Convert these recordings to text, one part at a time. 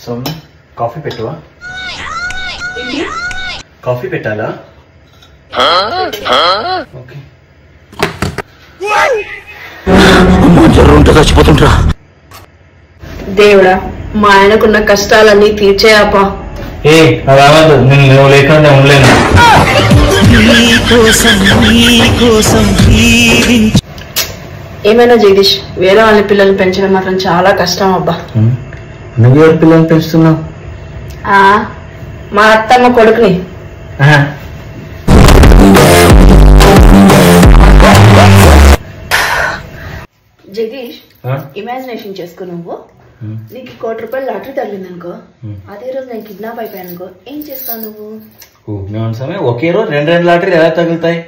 Soumya coffee పెట్టవా? Coffee పెట్టాలా? Okay. చచ్చిపోతుంటా. దేవుడా, మా ఆయనకున్న కష్టాలన్నీ తీర్చేయాపా. ఏ అవ్వదు, నువ్వు లేకుండా ఉండలేను. ఏమైనా జగదీష్, వేరే వాళ్ళ పిల్లల్ని పెంచడం మాత్రం చాలా కష్టం అబ్బా. నువ్వెవరి పిల్లల్ని పెంచుతున్నావు? మా అత్తమ్మ కొడుకుని. జగదీష్, ఇమాజినేషన్ చేసుకో, నువ్వు నీకు ₹1,00,00,000 లాటరీ తగిలింది అనుకో, అదే రోజు నేను కిడ్నాప్ అయిపోయాను అనుకో, ఏం చేస్తావు నువ్వు? ఒకే రోజు 2 లాటరీలు ఎలా తగులుతాయి?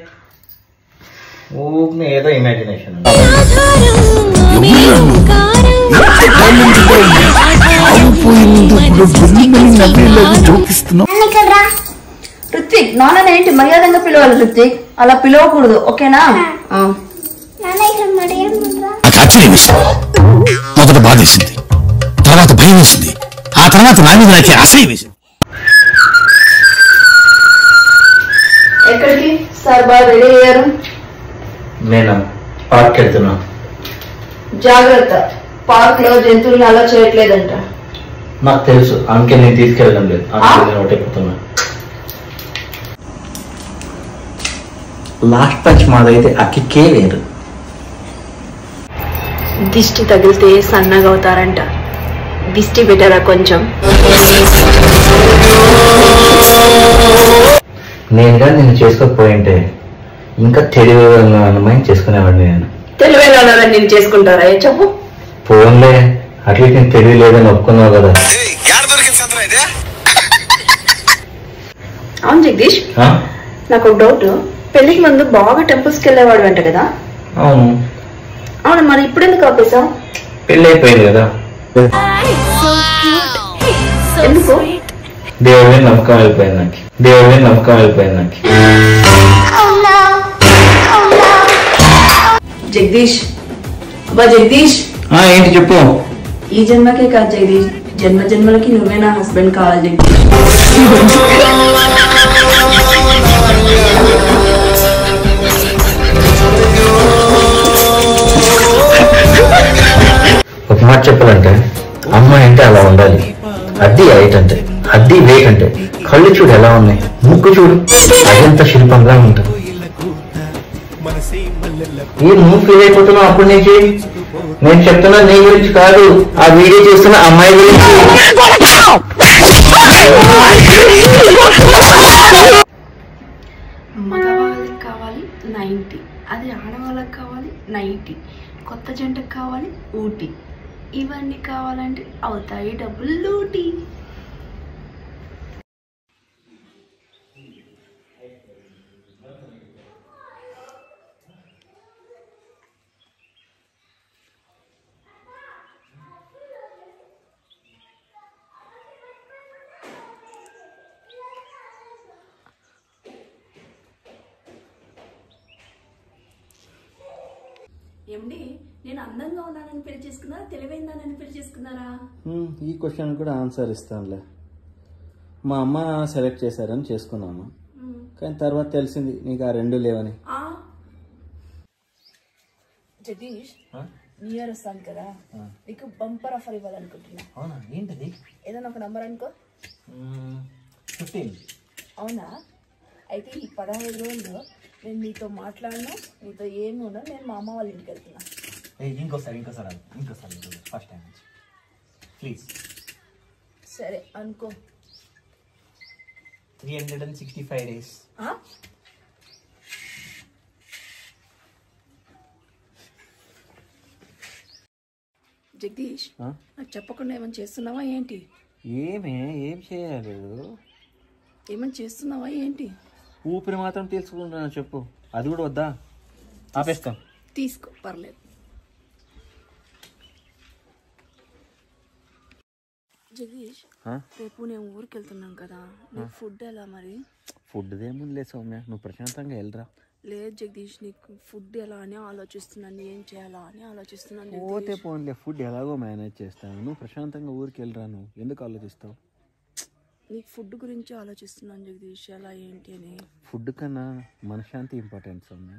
ఏదో ఇమాజినేషన్. రుత్విక్, నాన్న ఏంటి మర్యాదంగా పిలవాలి రుత్విక్, అలా పిలవకూడదు, ఓకేనా? మొదట బాధ వేసింది, తర్వాత భయం వేసింది, ఆ తర్వాత నా మీద నాకే అసహ్యం వేసింది. ఎక్కడికి సార్? బాగా రెడీ అయ్యారు. నేను పార్క్ వెళ్తున్నా. జాగ్రత్త, పార్క్ లో జంతువులను అలా చేయట్లేదంట. నాకు తెలుసు, అందుకే నేను తీసుకెళ్ళడం లేదు. ఒకటెక్కుతున్నా. లాస్ట్ పంచ్ మాదైతే అక్కికే వేరు. దిష్టి తగిలితే సన్నగా అవుతారంట. దిష్టి పెట్టరా కొంచెం. నేనుగా నిన్ను చేసుకోకపోయింటే ఇంకా తెలివిగా అమ్మాయిని చేసుకునేవాడిని. నేను తెలివైన వాళ్ళని నేను చేసుకుంటారా? చెప్పు. ఫోన్లే, అట్లీస్ట్ నేను తెలివి లేదని ఒప్పుకున్నావు కదా. అవును జగదీష్, నాకు ఒక డౌట్. పెళ్లికి ముందు బాగా టెంపుల్స్ కి వెళ్ళేవాడు అంట కదా? అవును. అవును, మరి ఇప్పుడు ఎందుకు ఆపేసావు? పెళ్ళి అయిపోయింది కదా. ఎందుకు? దేవుడి నమ్మకం వెళ్ళిపోయింది నాకు. దేవుడి నమ్మకం వెళ్ళిపోయింది నాకు. జగదీష్, అబ్బా జగదీష్. ఏంటి చెప్పు. ఈ జన్మకే కాదు జగదీష్, జన్మ జన్మలకి నువ్వే నా హస్బెండ్ కావాలి జగదీష్. ఒక మాట చెప్పాలంటే అమ్మాయి అంటే అలా ఉండాలి. అద్దీ హైట్ అంటే, అద్దీ వెయిట్ అంటే, కళ్ళు చూడు ఎలా ఉన్నాయి, ముక్కు చూడు అదంతా శిల్పంగా ఉంటుంది. నువ్వు ఫీల్ అయిపోతున్నావు అప్పటి నుంచి. నేను చెప్తున్నా నీ గురించి కాదు, ఆ వీడియో చూస్తున్న అమ్మాయి గురించి. మగవాళ్ళకి కావాలి 90, అది ఆడవాళ్ళకి కావాలి 90, కొత్త జంటకు కావాలి ఊటీ. ఇవన్నీ కావాలంటే అవుతాయి డబ్బులు లూటీ. ఏమండి, నేను అందంగా ఉన్నానని పెళ్లి చేసుకున్నారా, తెలివైందానని పెళ్లి చేసుకున్నారా? ఈ క్వశ్చన్ కూడా ఆన్సర్ ఇస్తానులే. మా అమ్మ సెలెక్ట్ చేశారని చేసుకున్నాను, కానీ తర్వాత తెలిసింది నీకు ఆ రెండు లేవని. జగదీష్, న్యూ ఇయర్ వస్తాను కదా, నీకు బంపర్ ఆఫర్ ఇవ్వాలనుకుంటున్నా. అవునా? ఏంటది? ఏదైనా ఒక నంబర్ అనుకో. 15. అవునా? అయితే ఈ 15 రోజుల్లో నేను నీతో మాట్లాడను, నీతో ఏమి ఉన్నా, నేను మా అమ్మ వాళ్ళ ఇంటికి వెళ్తున్నా. ఇంకోసారి ఫస్ట్ టైం ప్లీజ్. సరే అనుకో. 365 days. జగదీష్, నాకు చెప్పకుండా ఏమైనా చేస్తున్నావా ఏంటి? ఏం చేయలేదు. ఏమైనా చేస్తున్నావా ఏంటి? ఊపిరి మాత్రం తీసుకుంటున్నా. చెప్పు. అది కూడా వద్దా? ఆపేస్తాం. తీసుకో, పర్లేదు. జగదీష్, రేపు నేను ఊరికి వెళ్తున్నాను కదా, నీకు ఫుడ్ ఎలా మరి? ఫుడ్ ఏముంది లేదు సౌమ్య, నువ్వు ప్రశాంతంగా వెళ్ళరా. లేదు జగదీష్, నీకు ఫుడ్ ఎలా అని ఆలోచిస్తున్నాను, ఏం చేయాలా అని ఆలోచిస్తున్నాను. పోతే పోన్లే, ఫుడ్ ఎలాగో మేనేజ్ చేస్తాను. నువ్వు ప్రశాంతంగా ఊరికి వెళ్ళరాను, ఎందుకు ఆలోచిస్తావు? నీకు ఫుడ్ గురించి ఆలోచిస్తున్నాను జగదీష్, ఎలా ఏంటి అని. ఫుడ్ కన్నా మనశ్శాంతి ఇంపార్టెంట్ సౌమ్య.